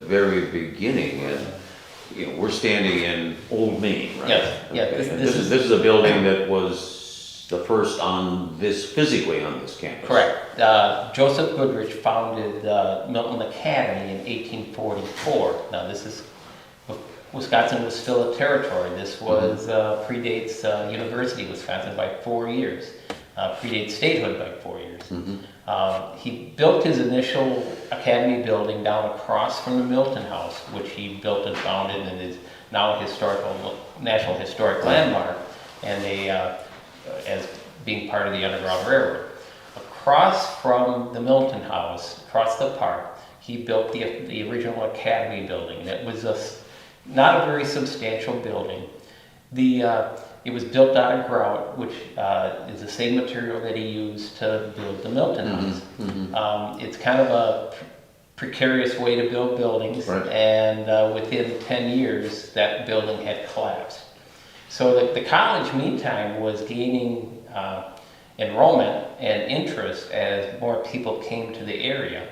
very beginning, and we're standing in Old Main, right? Yes, yeah. Okay. This is a building that was the first on this, physically on this campus. Correct. Joseph Goodrich founded Milton Academy in 1844. Now this is, Wisconsin was still a territory. This was predates University of Wisconsin by 4 years, predates statehood by 4 years. He built his initial academy building down across from the Milton House, which he built and founded and is now a National Historic Landmark, and as being part of the Underground Railroad. Across from the Milton House, across the park, he built the original academy building. It was not a very substantial building. It was built out of grout, which is the same material that he used to build the Milton House. It's kind of a precarious way to build buildings, right. And within 10 years, that building had collapsed. So the college, meantime, was gaining enrollment and interest as more people came to the area.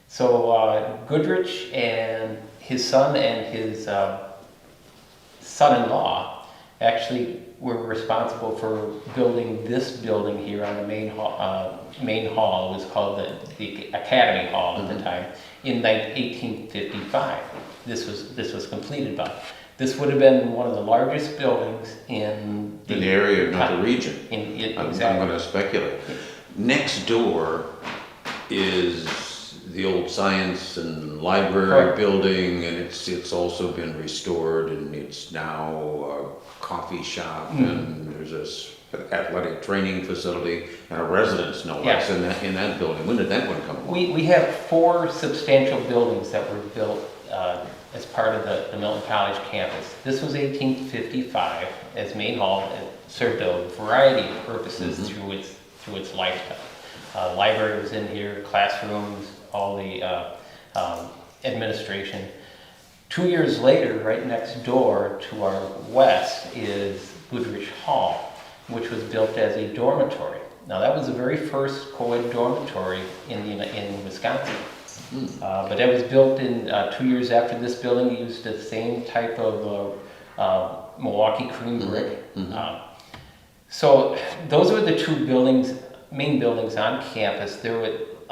So Goodrich and his son and his son-in-law actually were responsible for building this building here on the main hall. It was called the Academy Hall at the time in 1855. This was completed by. This would have been one of the largest buildings in the area, not the region. Exactly. I'm going to speculate. Next door is the old science and library building, and it's also been restored, and it's now a coffee shop, and there's this athletic training facility and a residence, no less, in that building. When did that one come along? We have 4 substantial buildings that were built as part of the Milton College campus. This was 1855 as Main Hall. It served a variety of purposes through its lifetime. Library was in here, classrooms, all the administration. 2 years later, right next door to our west, is Goodrich Hall, which was built as a dormitory. Now that was the very first co-ed dormitory in Wisconsin. But that was built in 2 years after this building. It used the same type of Milwaukee cream brick. So those were the 2 main buildings on campus.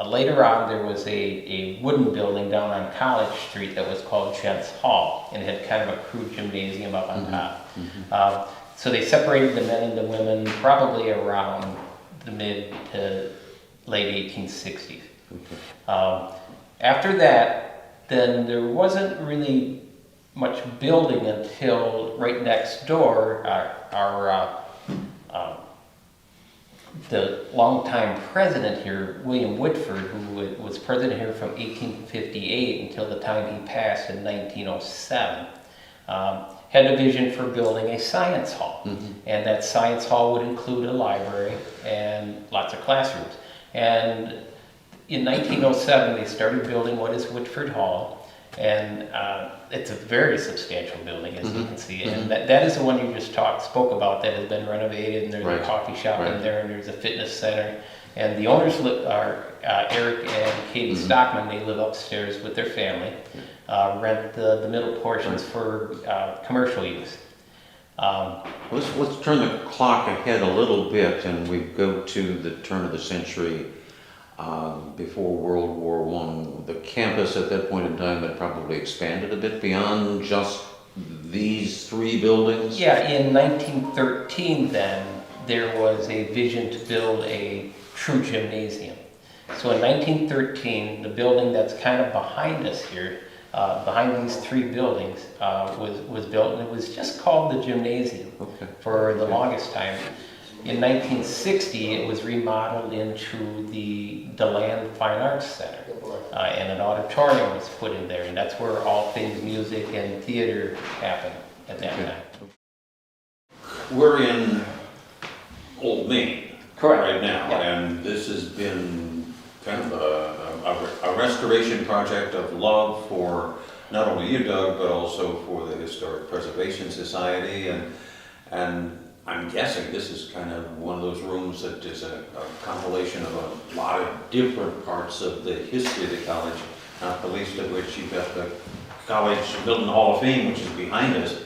Later on, there was a wooden building down on College Street that was called Gents Hall, and it had kind of a crude gymnasium up on top. So they separated the men and the women probably around the mid to late 1860s. After that, then there wasn't really much building until right next door, the longtime president here, William Whitford, who was president here from 1858 until the time he passed in 1907, had a vision for building a science hall. And that science hall would include a library and lots of classrooms. And in 1907, they started building what is Whitford Hall. And it's a very substantial building, as you can see. And that is the one you just spoke about that has been renovated, and there's a coffee shop in there, and there's a fitness center. And the owners are Eric and Katie Stockman. They live upstairs with their family, rent the middle portions for commercial use. Let's turn the clock ahead a little bit, and we go to the turn of the century. Before World War I, the campus at that point in time had probably expanded a bit beyond just these 3 buildings? Yeah, in 1913 then, there was a vision to build a true gymnasium. So in 1913, the building that's kind of behind us here, behind these 3 buildings, was built, and it was just called the gymnasium for the longest time. In 1960, it was remodeled into the DeLand Fine Arts Center, and an auditorium was put in there, and that's where all things music and theater happened at that time. We're in Old Main right now, Yeah. and this has been kind of a restoration project of love for not only you, Doug, but also for the Historic Preservation Society, and I'm guessing this is kind of one of those rooms that is a compilation of a lot of different parts of the history of the college, not the least of which you've got the College Milton Hall of Fame, which is behind us.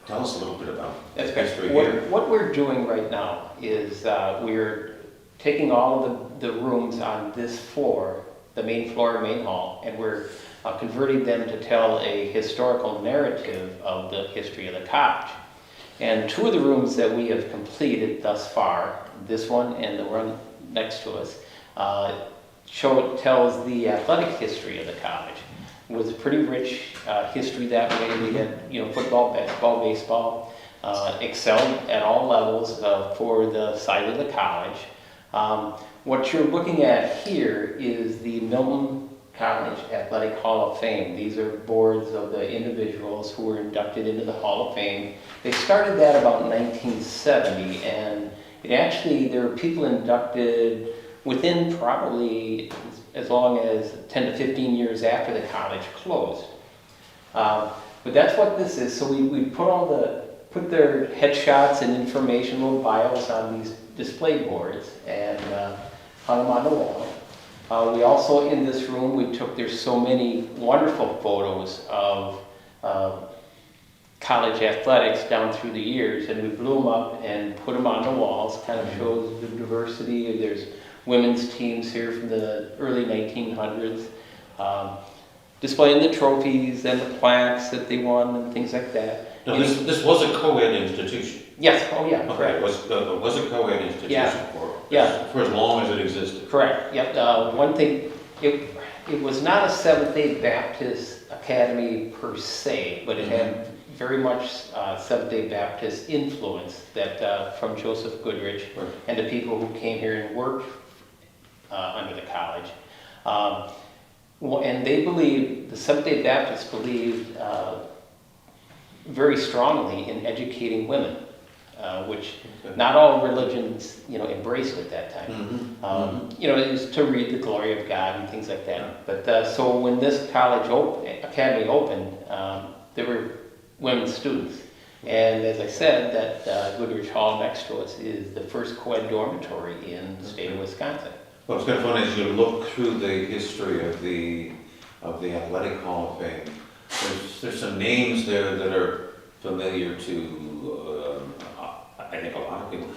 Tell us a little bit about that history here. What we're doing right now is we're taking all of the rooms on this floor, the main floor, main hall, and we're converting them to tell a historical narrative of the history of the college. And two of the rooms that we have completed thus far, this one and the one next to us, tells the athletic history of the college. It was a pretty rich history that way. We had, football, basketball, baseball, excelled at all levels for the size of the college. What you're looking at here is the Milton College Athletic Hall of Fame. These are boards of the individuals who were inducted into the Hall of Fame. They started that about 1970, and there were people inducted within probably as long as 10 to 15 years after the college closed. But that's what this is. So we put their headshots and information, little bios on these display boards and hung them on the wall. We also, in this room, there's so many wonderful photos of college athletics down through the years, and we blew them up and put them on the walls. Kind of shows the diversity. There's women's teams here from the early 1900s, displaying the trophies and the plaques that they won and things like that. Now, this was a co-ed institution. Yes, oh yeah, Okay, correct. it was a co-ed institution Yeah. for as long as it existed. Correct, yep. One thing, it was not a Seventh-day Baptist academy per se, but it had very much Seventh-day Baptist influence that from Joseph Goodrich and the people who came here and worked under the college. And they believed, the Seventh-day Baptists believed very strongly in educating women, which not all religions, embraced at that time. It was to read the glory of God and things like that. But so when this academy opened, there were women students. And as I said, that Goodrich Hall next to us is the first co-ed dormitory in the state of Wisconsin. Well, it's kind of fun as you look through the history of the Athletic Hall of Fame. There's some names there that are familiar to I think a lot of people.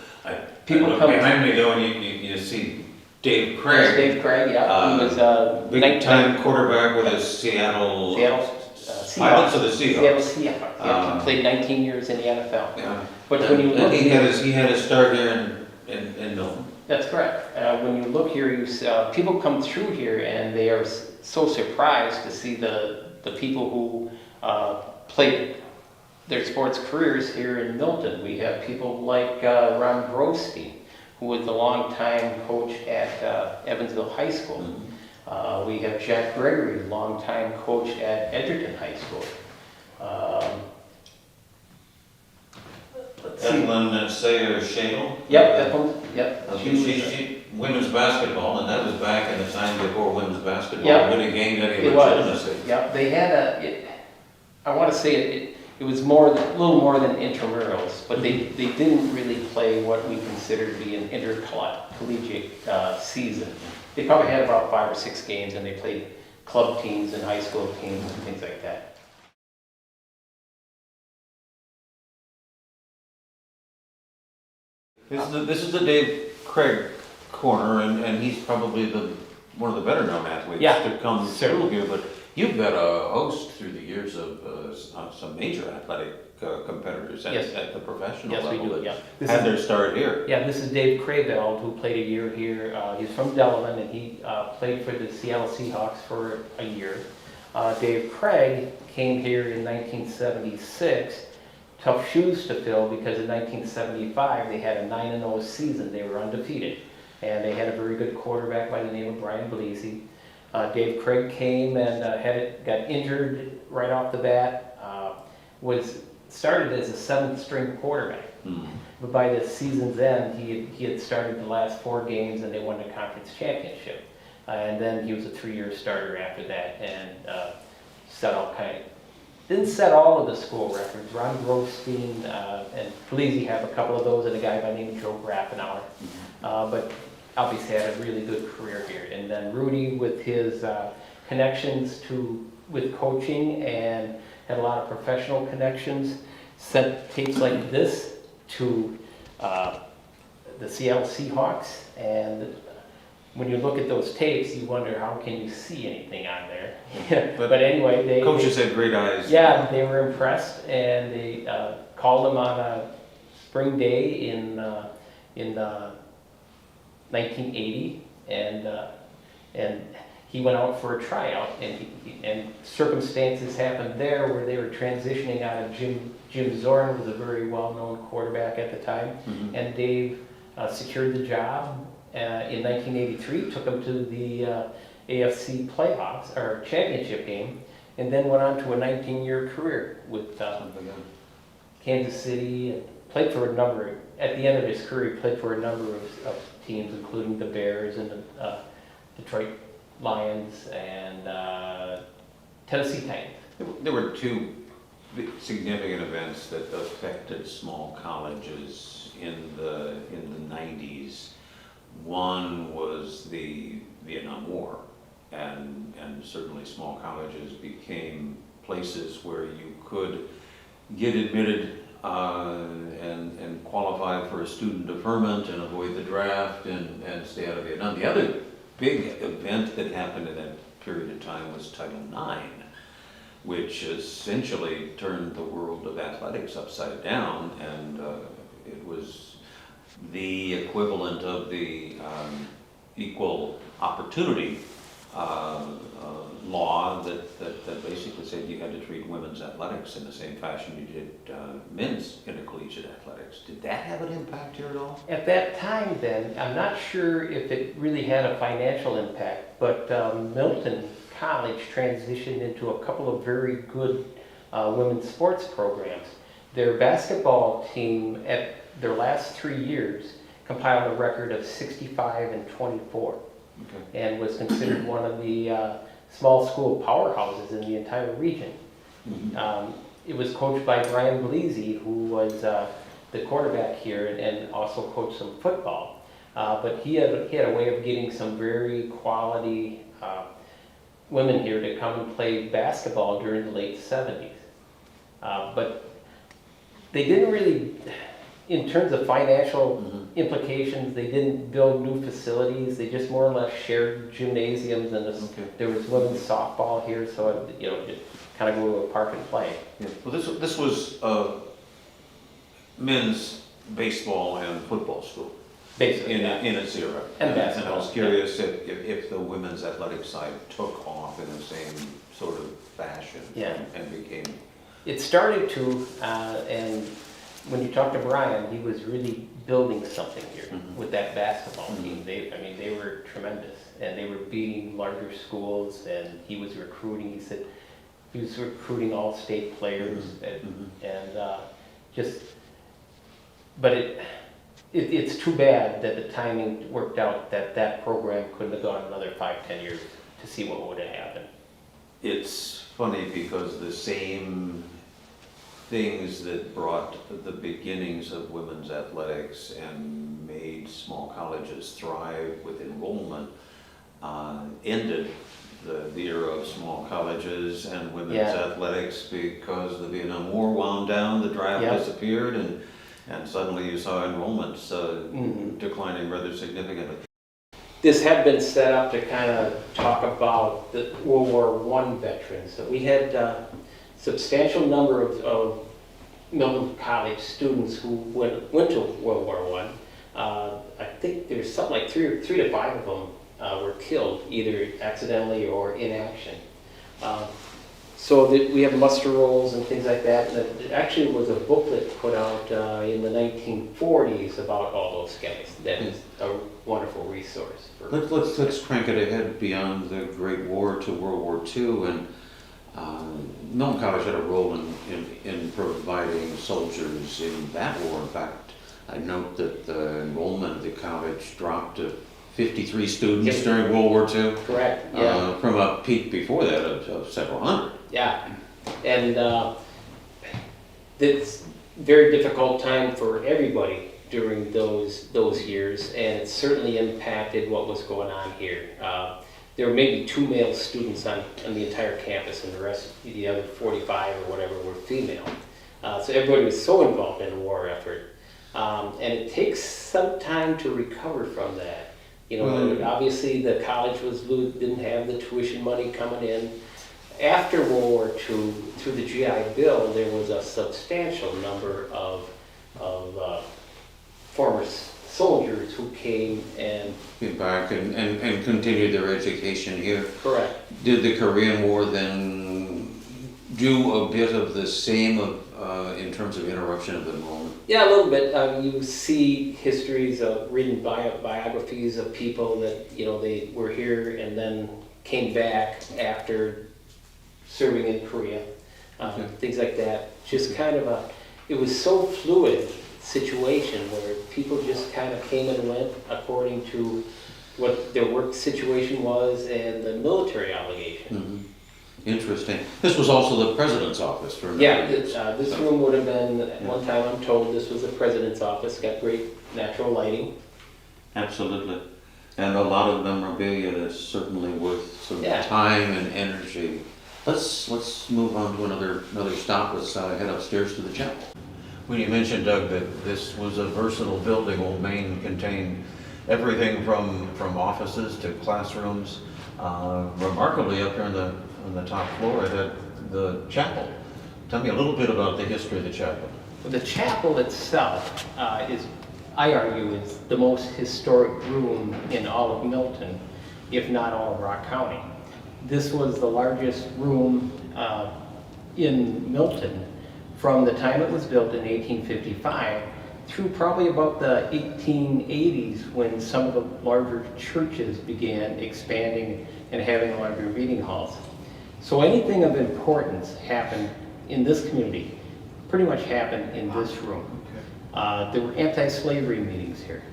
People come behind me though, and you see Dave Craig. Dave Craig, yeah, he was a big time quarterback with the Seattle Pilots of the Seahawks. Seattle Seahawks. Yeah, he played 19 years in the NFL. Yeah. But when you look, he had his start here in Milton. That's correct. When you look here, people come through here and they are so surprised to see the people who played their sports careers here in Milton. We have people like Ron Grosstein, who was the longtime coach at Evansville High School. We have Jack Gregory, longtime coach at Edgerton High School. Evelyn Sayer Shadle. Yep, Evelyn. Yep. She women's basketball, and that was back in the time before women's basketball really gained any legitimacy. Yep, they had I want to say it was a little more than intramurals, but they didn't really play what we consider to be an intercollegiate season. They probably had about 5 or 6 games, and they played club teams and high school teams and things like that. This is the Dave Craig corner, and he's probably one of the better known athletes to come through here. But you've got a host through the years of some major athletic competitors at the professional level. Yes, we do. That had their start here. Yeah, this is Dave Crayveld, who played a year here. He's from Delavan, and he played for the Seattle Seahawks for a year. Dave Craig came here in 1976. Tough shoes to fill because in 1975 they had a 9-0 season. They were undefeated, and they had a very good quarterback by the name of Brian Blasey. Dave Craig came and got injured right off the bat. Started as a 7th string quarterback, but by the season's end he had started the last 4 games and they won the conference championship. And then he was a 3-year starter after that and didn't set all of the school records. Ron Grosstein and Blasey have a couple of those, and a guy by the name of Joe Grafenauer. But obviously had a really good career here. And then Rudy, with his connections to with coaching and had a lot of professional connections. Sent tapes like this to the Seattle Seahawks, and when you look at those tapes, you wonder how can you see anything on there. But anyway, coaches had great eyes. Yeah, they were impressed, and they called him on a spring day in 1980, and he went out for a tryout, and circumstances happened there where they were transitioning out of Jim Zorn, was a very well-known quarterback at the time, and Dave secured the job in 1983, took him to the AFC playoffs or championship game, and then went on to a 19-year career with Kansas City, and played for a number. At the end of his career, he played for a number of teams, including the Bears and the Detroit Lions and Tennessee Titans. There were two significant events that affected small colleges in the 90s. One was the Vietnam War, and certainly small colleges became places where you could get admitted and qualify for a student deferment and avoid the draft and stay out of Vietnam. The other big event that happened in that period of time was Title IX, which essentially turned the world of athletics upside down, and it was the equivalent of the equal opportunity law that basically said you had to treat women's athletics in the same fashion you did men's intercollegiate athletics. Did that have an impact here at all? At that time then, I'm not sure if it really had a financial impact, but Milton College transitioned into a couple of very good women's sports programs. Their basketball team at their last 3 years compiled a record of 65-24. Okay. And was considered one of the small school powerhouses in the entire region. It was coached by Brian Belize, who was the quarterback here and also coached some football. But he had a way of getting some very quality women here to come and play basketball during the late 70s. But they didn't really, in terms of financial implications, they didn't build new facilities. They just more or less shared gymnasiums, and there was women's softball here, so just kind of go to a park and play. Yeah. Well, this was men's baseball and football school. Basically, in its era. And I was curious if the women's athletic side took off in the same sort of fashion and became. It started to, and when you talk to Brian, he was really building something here with that basketball team. They were tremendous, and they were beating larger schools, and he was recruiting. He said he was recruiting all state players, but it's too bad that the timing worked out that program couldn't have gone another 5-10 years to see what would have happened. It's funny because the same things that brought the beginnings of women's athletics and made small colleges thrive with enrollment ended the era of small colleges and women's athletics because the Vietnam War wound down, the draft disappeared, and suddenly you saw enrollments declining rather significantly. This had been set up to kind of talk about the World War I veterans. So we had substantial number of Milton College students who went to World War I. I think there's something like three to five of them were killed, either accidentally or in action. So we have muster rolls and things like that. And it actually was a booklet put out in the 1940s about all those guys. That is a wonderful resource. Let's crank it ahead beyond the Great War to World War II, and Milton College had a role in providing soldiers in that war. In fact, I note that the enrollment of the college dropped to 53 students during World War II. Correct. From a peak before that of several hundred. Yeah, and it's a very difficult time for everybody during those years, and it certainly impacted what was going on here. there were maybe 2 male students on the entire campus, and the other 45 or whatever were female. So everybody was so involved in the war effort. And it takes some time to recover from that. You know, obviously the college didn't have the tuition money coming in. After World War II, through the GI Bill, there was a substantial number of former soldiers who came and back and continued their education here. Correct. Did the Korean War then do a bit of the same in terms of interruption of the moment? Yeah, a little bit. You see histories of written biographies of people that, you know, they were here and then came back after serving in Korea, things like that. Just kind of it was so fluid situation where people just kind of came and went according to what their work situation was and the military obligation. Mm-hmm. Interesting. This was also the president's office for this room would have been, at one time I'm told, this was the president's office. Got great natural lighting. Absolutely. And a lot of memorabilia that's certainly worth some time and energy. Let's move on to another stop. Let's head upstairs to the chapel. When you mentioned, Doug, that this was a versatile building, Old Main contained everything from offices to classrooms. Remarkably, up here on the top floor, it had the chapel. Tell me a little bit about the history of the chapel. The chapel itself I argue, is the most historic room in all of Milton, if not all of Rock County. This was the largest room in Milton from the time it was built in 1855 through probably about the 1880s when some of the larger churches began expanding and having larger meeting halls. So anything of importance happened in this community, pretty much happened in this room. There were anti-slavery meetings here.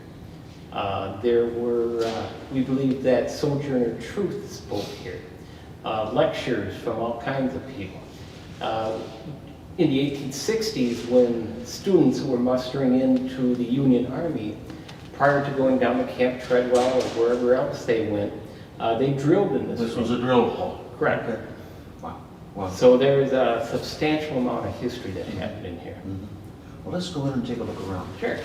There were, we believe that Sojourner Truth spoke here. Lectures from all kinds of people. In the 1860s, when students were mustering into the Union Army, prior to going down to Camp Treadwell or wherever else they went, they drilled in this room. This was a drill hall. Correct. Okay. Wow. So there is a substantial amount of history that happened in here. Mm-hmm. Well, let's go in and take a look around. Sure.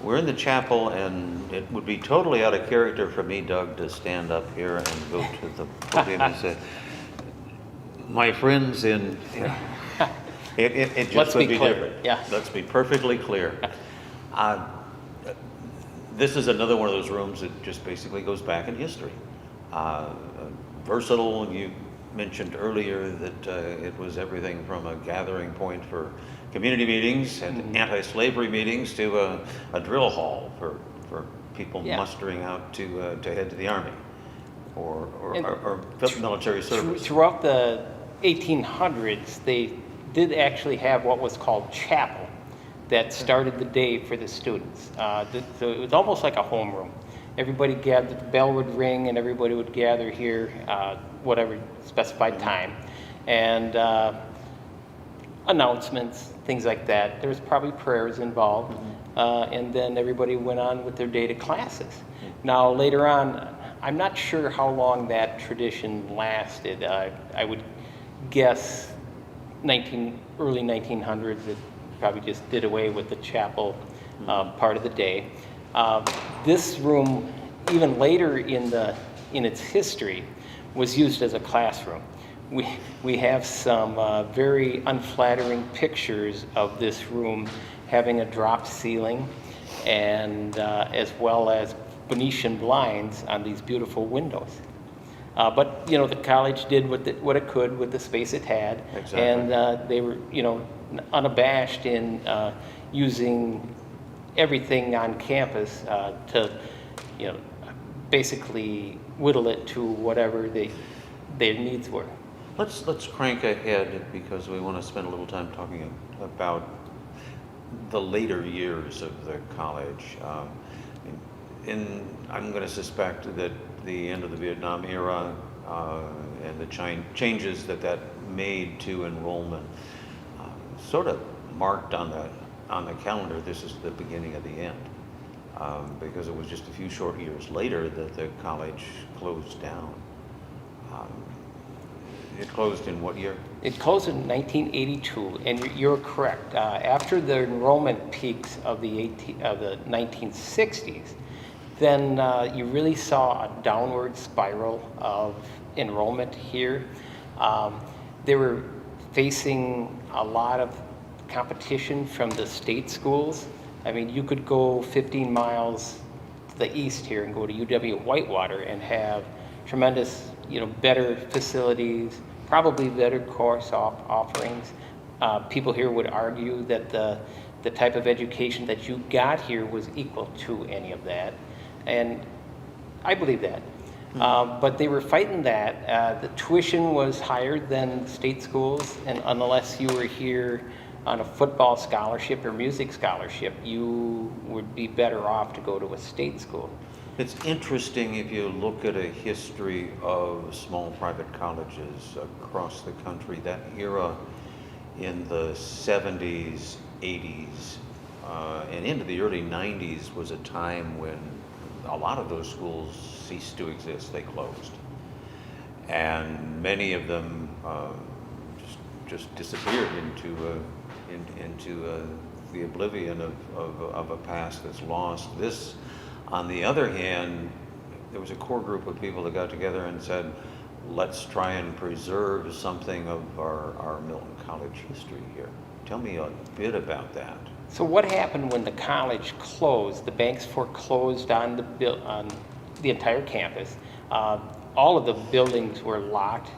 We're in the chapel, and it would be totally out of character for me, Doug, to stand up here and go to the podium and say, my friends in... It just Let's would be be clear. different. Yeah. Let's be perfectly clear. This is another one of those rooms that just basically goes back in history. Versatile, you mentioned earlier that it was everything from a gathering point for community meetings and anti-slavery meetings to a drill hall for people mustering out to head to the Army or military service. Throughout the 1800s, they did actually have what was called chapel that started the day for the students. So it was almost like a homeroom. Everybody gathered, the bell would ring and everybody would gather here, whatever specified time. And announcements, things like that. There was probably prayers involved. And then everybody went on with their day to classes. Now later on, I'm not sure how long that tradition lasted. I would guess early 1900s, it probably just did away with the chapel part of the day. This room, even later in its history, was used as a classroom. We have some very unflattering pictures of this room having a dropped ceiling and as well as Venetian blinds on these beautiful windows. But you know, the college did what it could with the space it had, exactly. And they were, you know, unabashed in using everything on campus to, you know, basically whittle it to whatever their needs were. Let's crank ahead because we want to spend a little time talking about the later years of the college. I'm going to suspect that the end of the Vietnam era and the changes that made to enrollment sort of marked on the calendar. This is the beginning of the end. because it was just a few short years later that the college closed down. It closed in what year? It closed in 1982, and you're correct. After the enrollment peaks of the 1960s, then you really saw a downward spiral of enrollment here. They were facing a lot of competition from the state schools. I mean, you could go 15 miles to the east here and go to UW-Whitewater and have tremendous, better facilities, probably better course offerings. People here would argue that the type of education that you got here was equal to any of that, and I believe that. But they were fighting that. The tuition was higher than state schools, and unless you were here on a football scholarship or music scholarship, you would be better off to go to a state school. It's interesting if you look at a history of small private colleges across the country. That era in the 70s, 80s, and into the early 90s was a time when a lot of those schools ceased to exist. They closed. And many of them just disappeared into the oblivion of a past that's lost. This, on the other hand, there was a core group of people that got together and said, let's try and preserve something of our Milton College history here. Tell me a bit about that. So what happened when the college closed? The banks foreclosed on the entire campus. All of the buildings were locked,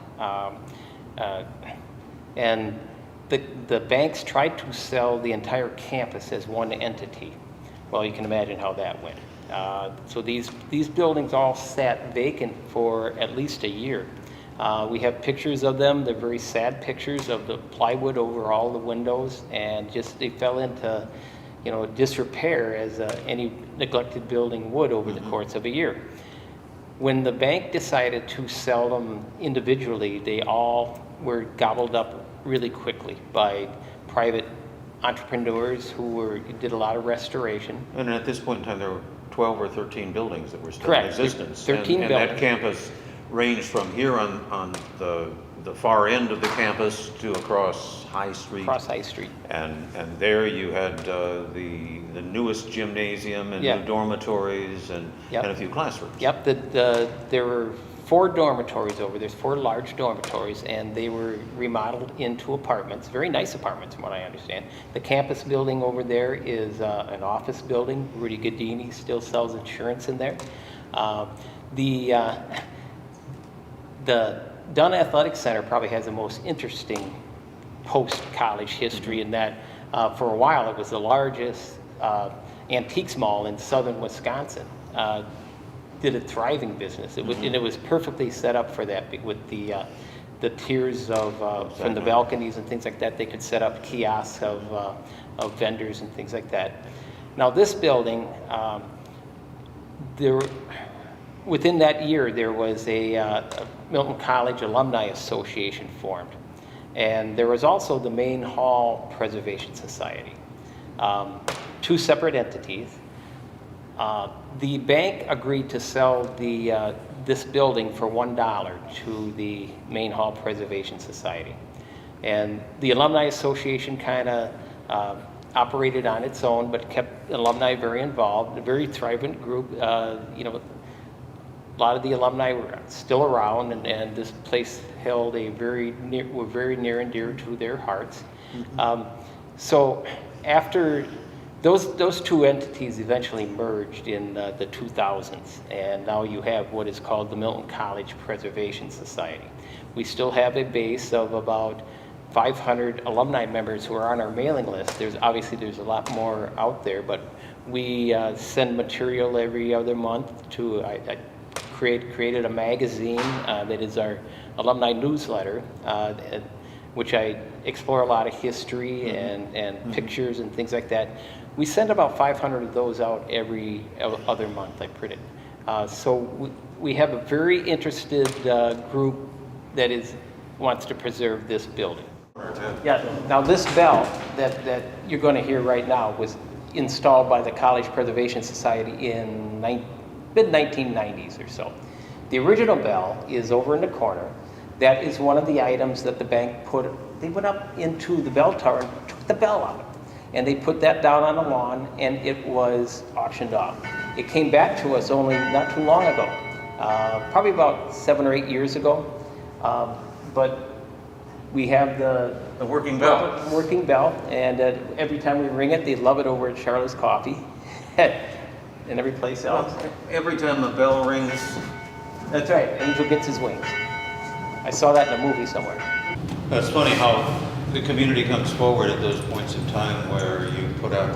and the banks tried to sell the entire campus as one entity. Well, you can imagine how that went. So these buildings all sat vacant for at least a year. We have pictures of them. They're very sad pictures of the plywood over all the windows, and just they fell into, disrepair as any neglected building would over the course of a year. When the bank decided to sell them individually, they all were gobbled up really quickly by private entrepreneurs who did a lot of restoration. And at this point in time, there were 12 or 13 buildings that were still Correct. in existence. 13 and buildings. that campus ranged from here on the far end of the campus to across High Street. Across High Street. And there you had the newest gymnasium and new dormitories and a few classrooms. Yep, there were 4 dormitories over. There's 4 large dormitories, and they were remodeled into apartments, very nice apartments from what I understand. The campus building over there is an office building. Rudy Gadini still sells insurance in there. The Dunn Athletic Center probably has the most interesting post-college history in that for a while it was the largest antiques mall in southern Wisconsin. Did a thriving business. It was, and it was perfectly set up for that with the tiers of from the balconies and things like that. They could set up kiosks of vendors and things like that. Now this building, within that year there was a Milton College Alumni Association formed, and there was also the Main Hall Preservation Society, 2 separate entities. The bank agreed to sell this building for $1 to the Main Hall Preservation Society. And the Alumni Association kind of operated on its own, but kept alumni very involved, a very thriving group. A lot of the alumni were still around, and this place held were very near and dear to their hearts. So after those 2 entities eventually merged in the 2000s, and now you have what is called the Milton College Preservation Society. We still have a base of about 500 alumni members who are on our mailing list. There's a lot more out there, but we send material every other month to. I created a magazine that is our alumni newsletter, which I explore a lot of history and pictures and things like that. We send about 500 of those out every other month. I print it. So we have a very interested group that wants to preserve this building. Yeah. Now this bell that you're going to hear right now was installed by the College Preservation Society in mid-1990s or so. The original bell is over in the corner. That is one of the items that the bank they went up into the bell tower and took the bell out. And they put that down on the lawn, and it was auctioned off. It came back to us only not too long ago, probably about 7 or 8 years ago. But we have the working bell. Working bell, and every time we ring it, they love it over at Charlotte's Coffee and every place else. Well, every time a bell rings. That's right, Angel gets his wings. I saw that in a movie somewhere. It's funny how the community comes forward at those points in time where you put out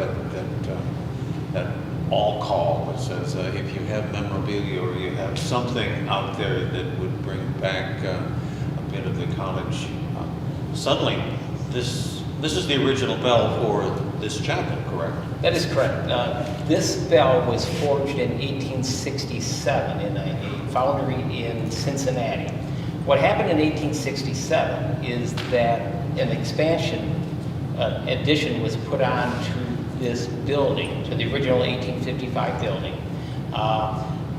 that all call that says if you have memorabilia or you have something out there that would bring back a bit of the college. Suddenly, this is the original bell for this chapel, correct? That is correct. This bell was forged in 1867 in a foundry in Cincinnati. What happened in 1867 is that an expansion addition was put on to this building, to the original 1855 building.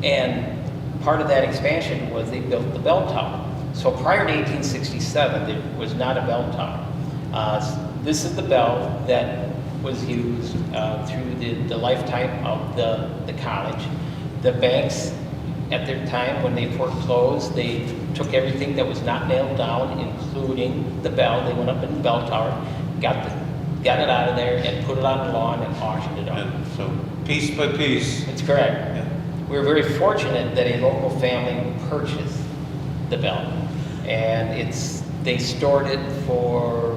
And part of that expansion was they built the bell tower. So prior to 1867, there was not a bell tower. This is the bell that was used through the lifetime of the college. The banks, at their time when they foreclosed, they took everything that was not nailed down, including the bell. They went up in the bell tower, got it out of there, and put it on the lawn and auctioned it off. And so piece by piece. That's correct. Yeah. We were very fortunate that a local family purchased the bell, and they stored it for,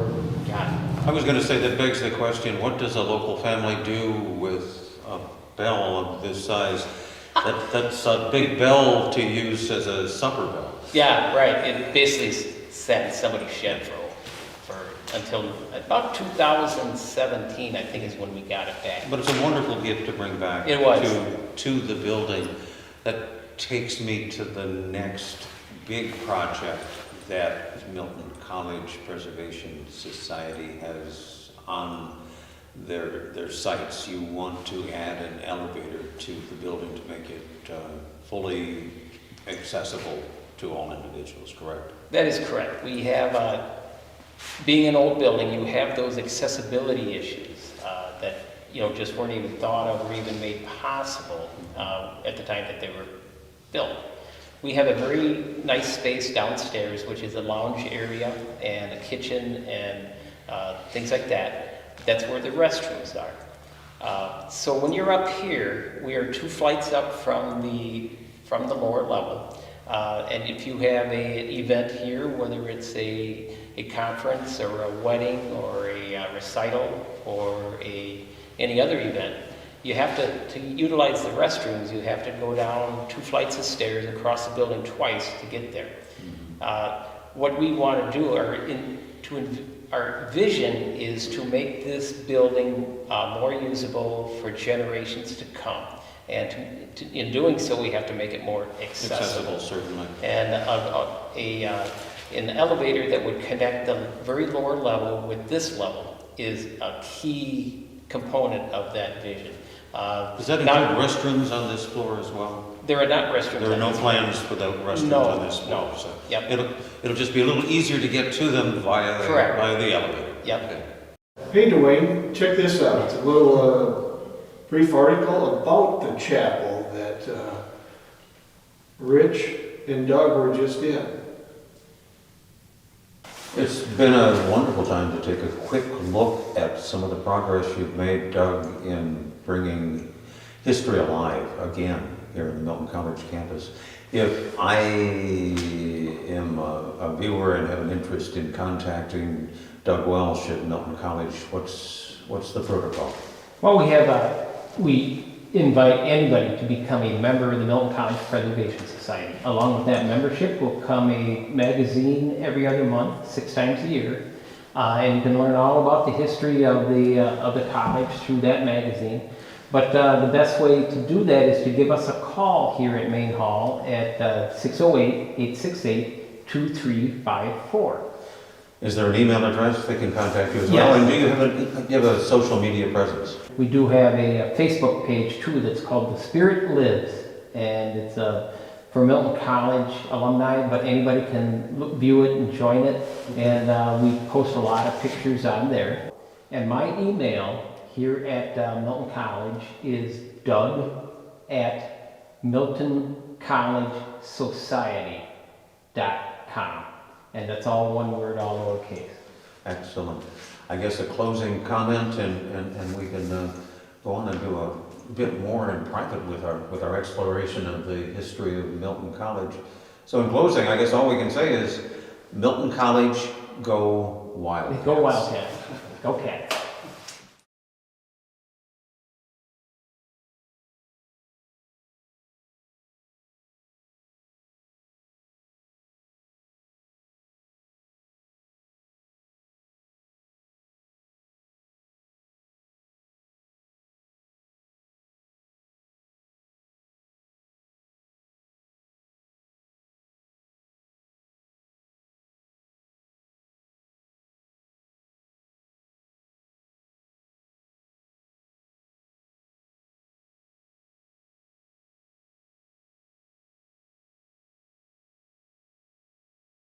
God. I was going to say that begs the question: what does a local family do with a bell of this size? That's a big bell to use as a supper bell. Yeah, right. It basically sat in somebody's shed for until about 2017, I think, is when we got it back. But it's a wonderful gift to bring back. It was. To the building. That takes me to the next big project that Milton College Preservation Society has on their sites. You want to add an elevator to the building to make it fully accessible to all individuals, correct? That is correct. We have, being an old building, you have those accessibility issues that just weren't even thought of or even made possible at the time that they were built. We have a very nice space downstairs, which is a lounge area and a kitchen and things like that. That's where the restrooms are. So when you're up here, we are 2 flights up from the lower level. And if you have an event here, whether it's a conference or a wedding or a recital or any other event, you have to utilize the restrooms. You have to go down 2 flights of stairs and cross the building twice to get there. What we want to do, our vision is to make this building more usable for generations to come. And in doing so, we have to make it more accessible. Certainly. And an elevator that would connect the very lower level with this level is a key component of that vision. Does that include restrooms on this floor as well? There are not restrooms. There are no plans without restrooms on this floor. No. So Yep. it'll just be a little easier to get to them via the elevator. Yep. Okay. Hey Dwayne, check this out. It's a little brief article about the chapel that Rich and Doug were just in. It's been a wonderful time to take a quick look at some of the progress you've made, Doug, in bringing history alive again here in the Milton College campus. If I am a viewer and have an interest in contacting Doug Welch at Milton College, what's the protocol? Well, we invite anybody to become a member of the Milton College Preservation Society. Along with that membership will come a magazine every other month, 6 times a year, and you can learn all about the history of the college through that magazine. But the best way to do that is to give us a call here at Main Hall at 608-868-2354. Is there an email address they can contact you as well? Yes. And do you have a social media presence? We do have a Facebook page too that's called The Spirit Lives, and it's for Milton College alumni, but anybody can view it and join it. And we post a lot of pictures on there. And my email here at Milton College is doug@miltoncollegesociety.com. And that's all one word, all lowercase. Excellent. I guess a closing comment, and we can go on and do a bit more in private with our exploration of the history of Milton College. So in closing, I guess all we can say is Milton College, go Wildcats. Go Wildcats. Go Cats.